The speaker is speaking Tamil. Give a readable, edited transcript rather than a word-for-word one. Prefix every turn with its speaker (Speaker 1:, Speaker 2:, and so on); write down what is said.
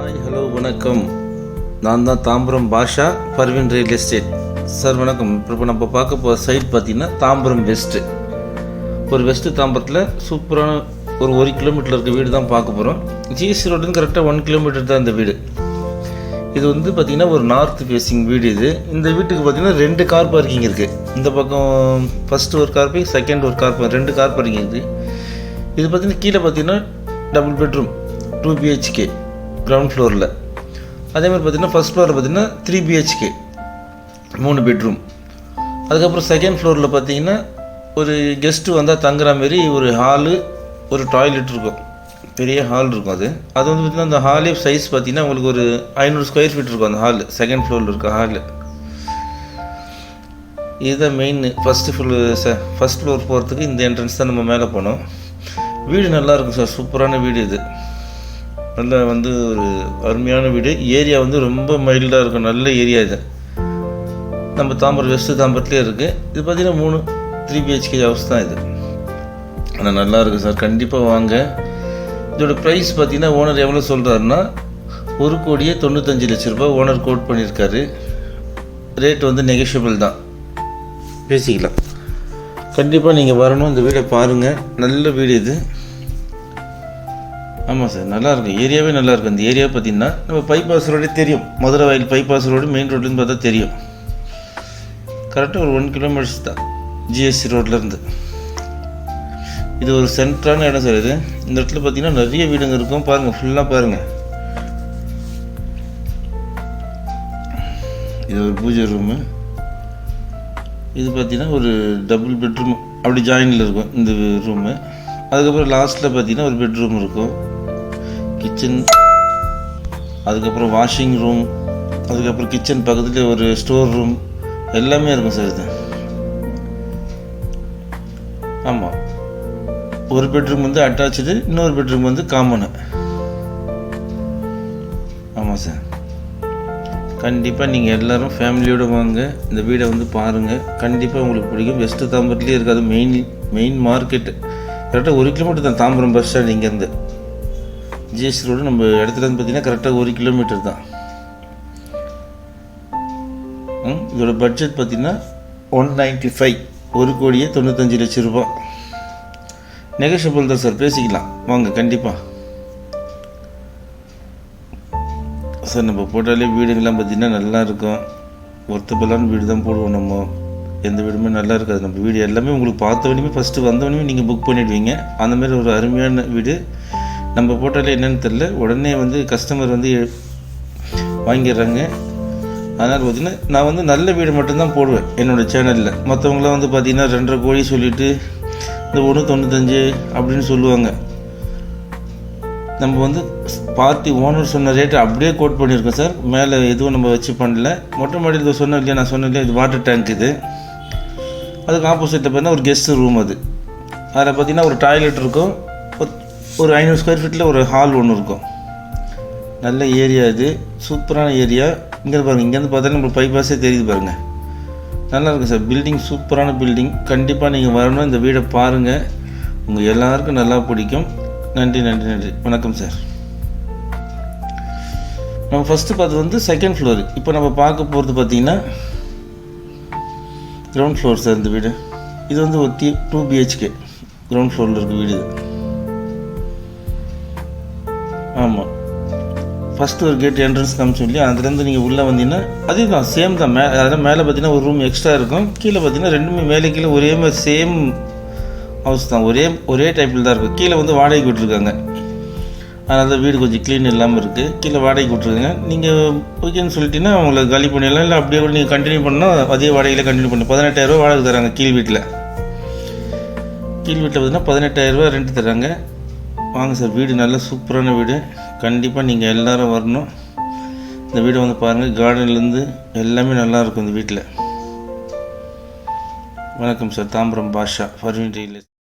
Speaker 1: ஹாய் ஹலோ வணக்கம். நான் தான் தாம்பரம் பாஷா, பர்வீன் ரியல் எஸ்டேட். சார் வணக்கம். இப்போ நம்ம பார்க்க போகிற சைட் பார்த்தீங்கன்னா தாம்பரம் வெஸ்ட்டு. ஒரு வெஸ்ட்டு தாம்பரத்தில் சூப்பரான ஒரு 1 கிலோமீட்டர் இருக்க வீடு தான் பார்க்க போகிறோம். ஜிஎஸ்டி ரோடுன்னு கரெக்டாக 1 கிலோமீட்டர் தான் இந்த வீடு. இது வந்து பார்த்திங்கன்னா ஒரு நார்த் ஃபேஸிங் வீடு. இந்த வீட்டுக்கு பார்த்திங்கன்னா 2 கார் பார்க்கிங் இருக்குது. இந்த பக்கம் ஃபஸ்ட்டு ஒரு கார் பார்க்கிங், செகண்ட் ஒரு கார் பார்க்கிங், 2 கார் பார்க்கிங் இருக்குது. இது பார்த்திங்கன்னா கீழே பார்த்திங்கன்னா டபுள் பெட்ரூம் 2 BHK கிரவுண்ட் ஃப்ளோரில். அதேமாதிரி பார்த்திங்கன்னா ஃபஸ்ட் ஃப்ளோரில் பார்த்திங்கன்னா 3 BHK 3 பெட்ரூம். அதுக்கப்புறம் செகண்ட் ஃப்ளோரில் பார்த்திங்கன்னா ஒரு கெஸ்ட்டு வந்தால் தங்குற மாரி ஒரு ஹாலு, ஒரு டாய்லெட் இருக்கும். பெரிய ஹால் இருக்கும். அது வந்து பார்த்திங்கன்னா அந்த ஹாலே சைஸ் பார்த்திங்கன்னா உங்களுக்கு ஒரு 500 ஸ்கொயர் ஃபீட் இருக்கும். அந்த ஹால் செகண்ட் ஃப்ளோரில் இருக்க ஹாலு. இதுதான் மெயின். ஃபஸ்ட் ஃப்ளோர் போகிறதுக்கு இந்த என்ட்ரன்ஸ் தான் நம்ம மேலே போனோம். வீடு நல்லாயிருக்கும் சார். சூப்பரான வீடு இது. நல்லா வந்து ஒரு அருமையான வீடு. ஏரியா வந்து ரொம்ப மைல்டாக இருக்கும். நல்ல ஏரியா இது. நம்ம தாம்பரம் வெஸ்ட்டு தாம்பரத்துலேயே இருக்குது. இது பார்த்திங்கன்னா 3 BHK ஹவுஸ் தான் இது. ஆனால் நல்லா இருக்குது சார். கண்டிப்பாக வாங்க. இதோட ப்ரைஸ் பார்த்திங்கன்னா ஓனர் எவ்வளோ சொல்கிறாருன்னா 1,95,00,000 ரூபாய் ஓனர் கோட் பண்ணியிருக்காரு. ரேட் வந்து நெகோஷியபிள் தான், பேசிக்கலாம். கண்டிப்பாக நீங்கள் வரணும், இந்த வீடை பாருங்கள். நல்ல வீடு இது. ஆமாம் சார், நல்லாயிருக்கும். ஏரியாவே நல்லாயிருக்கும். இந்த ஏரியா பார்த்திங்கன்னா நம்ம பைபாஸ் ரோடே தெரியும். மதுரை வயல் பைபாஸ் ரோடு மெயின் ரோட்லேருந்து பார்த்தா தெரியும். கரெக்டாக ஒரு 1 கிலோமீட்டர்ஸ் தான் ஜிஎஸ்டி ரோட்லேருந்து. இது ஒரு சென்ட்ரான இடம் சார். இந்த இடத்துல பார்த்திங்கன்னா நிறைய வீடுங்க இருக்கும். பாருங்கள், ஃபுல்லாக பாருங்கள். இது ஒரு பூஜை ரூமு. இது பார்த்திங்கன்னா ஒரு டபுள் பெட்ரூம் அப்படி ஜாயினில் இருக்கும் இந்த ரூமு. அதுக்கப்புறம் லாஸ்ட்டில் பார்த்திங்கன்னா ஒரு பெட்ரூம் இருக்கும், கிச்சன், அதுக்கப்புறம் வாஷிங் ரூம், அதுக்கப்புறம் கிச்சன் பக்கத்தில் ஒரு ஸ்டோர் ரூம் எல்லாமே இருக்கும் சார். இது ஆமாம், ஒரு பெட்ரூம் வந்து அட்டாச்சு, இன்னொரு பெட்ரூம் வந்து காமனு. ஆமாம் சார், கண்டிப்பாக நீங்கள் எல்லோரும் ஃபேமிலியோடு வாங்க, இந்த வீடை வந்து பாருங்கள். கண்டிப்பாக உங்களுக்கு பிடிக்கும். வெஸ்ட்டு தாம்பரத்துலேயே இருக்காது. மெயின் மார்க்கெட்டு கரெக்டாக 1 கிலோமீட்டர் தான் தாம்பரம் பஸ் ஸ்டாண்ட். இங்கேருந்து ஜிஎஸ்டி ரோடு நம்ம இடத்துலேருந்து பார்த்திங்கன்னா கரெக்டாக 1 கிலோமீட்டர் தான். இதோட பட்ஜெட் பார்த்திங்கன்னா 195, 1,95,00,000 ரூபாய். நெகோஷியபிள் தான் சார், பேசிக்கலாம். வாங்க கண்டிப்பாக சார். நம்ம போட்டாலே வீடுங்கள்லாம் பார்த்திங்கன்னா நல்லாயிருக்கும். ஒர்த்தபலான வீடு தான் போடுவோம். நம்ம எந்த வீடுமே நல்லா இருக்காது. நம்ம வீடு எல்லாமே உங்களுக்கு பார்த்தவனையுமே ஃபஸ்ட்டு வந்தவனையுமே நீங்கள் புக் பண்ணிவிடுவீங்க. அந்தமாரி ஒரு அருமையான வீடு. நம்ம போட்டாலே என்னென்னு தெரில, உடனே வந்து கஸ்டமர் வந்து வாங்கிடுறாங்க. அதனால் பார்த்திங்கன்னா நான் வந்து நல்ல வீடு மட்டும்தான் போடுவேன் என்னோடய சேனலில். மற்றவங்களாம் வந்து பார்த்திங்கன்னா 2.5 கோடி சொல்லிவிட்டு இந்த 1,95 அப்படின்னு சொல்லுவாங்க. நம்ம வந்து பார்ட்டி ஓனர் சொன்ன ரேட்டு அப்படியே கோட் பண்ணியிருக்கோம் சார். மேலே எதுவும் நம்ம வச்சு பண்ணல. மொட்டை மாடியில் இதை சொன்னேன் இல்லையா, நான் சொன்னேன் இல்லையா, இது வாட்டர் டேங்க். இது அதுக்கு ஆப்போசிட்டில் பார்த்தீங்கன்னா ஒரு கெஸ்ட் ரூம். அதில் பார்த்திங்கன்னா ஒரு டாய்லெட் இருக்கும். ஒரு 500 ஸ்கொயர் ஃபீட்டில் ஒரு ஹால் ஒன்று இருக்கும். நல்ல ஏரியா இது. சூப்பரான ஏரியா. இங்கே பாருங்கள், இங்கேருந்து பார்த்தாலும் நம்மளுக்கு பைபாஸே தெரியுது பாருங்கள். நல்லாயிருக்கும் சார். பில்டிங் சூப்பரான பில்டிங். கண்டிப்பாக நீங்கள் வரணும், இந்த வீடை பாருங்கள். உங்கள் எல்லாருக்கும் நல்லா பிடிக்கும். நன்றி. வணக்கம் சார். நம்ம ஃபஸ்ட்டு பார்த்தது வந்து செகண்ட் ஃப்ளோரு. இப்போ நம்ம பார்க்க போகிறது பார்த்திங்கன்னா கிரவுண்ட் ஃப்ளோர் சார். இந்த வீடு இது வந்து ஒரு 2 BHK கிரவுண்ட் ஃப்ளோரில் இருக்க வீடு இது. ஆமாம், ஃபஸ்ட்டு ஒரு கேட் என்ட்ரன்ஸ் காமிச்சோம் இல்லையா, அதுலேருந்து நீங்கள் உள்ளே வந்தீங்கன்னா அதே தான், சேம் தான். அதெல்லாம் மேலே பார்த்தீங்கன்னா ஒரு ரூம் எக்ஸ்ட்ரா இருக்கும். கீழே பார்த்தீங்கன்னா 2மே மேலே கீழே ஒரே மாதிரி சேம் ஹவுஸ் தான். ஒரே டைப்பில் தான் இருக்கும். கீழே வந்து வாடகைக்கு விட்டுருக்காங்க. அதனால தான் வீடு கொஞ்சம் க்ளீன் இல்லாமல் இருக்குது. கீழே வாடகைக்கு விட்ருங்க. நீங்கள் ஓகேன்னு சொல்லிட்டீங்கன்னா அவங்கள காலி பண்ணிடலாம். இல்லை அப்படியே கூட நீங்கள் கண்டினியூ பண்ணால் அதே வாடகையில் கண்டினியூ பண்ணணும். 18,000 வாடகை தராங்க கீழ் வீட்டில். பார்த்தீங்கன்னா 18,000 ரெண்ட் தராங்க. வாங்க சார், வீடு நல்ல சூப்பரான வீடு. கண்டிப்பாக நீங்கள் எல்லோரும் வரணும். இந்த வீடை வந்து பாருங்கள். கார்டன்லேருந்து எல்லாமே நல்லாயிருக்கும் இந்த வீட்டில். வணக்கம் சார். தாம்பரம் பாஷா, பர்வீன் ரியல் எஸ்டேட்.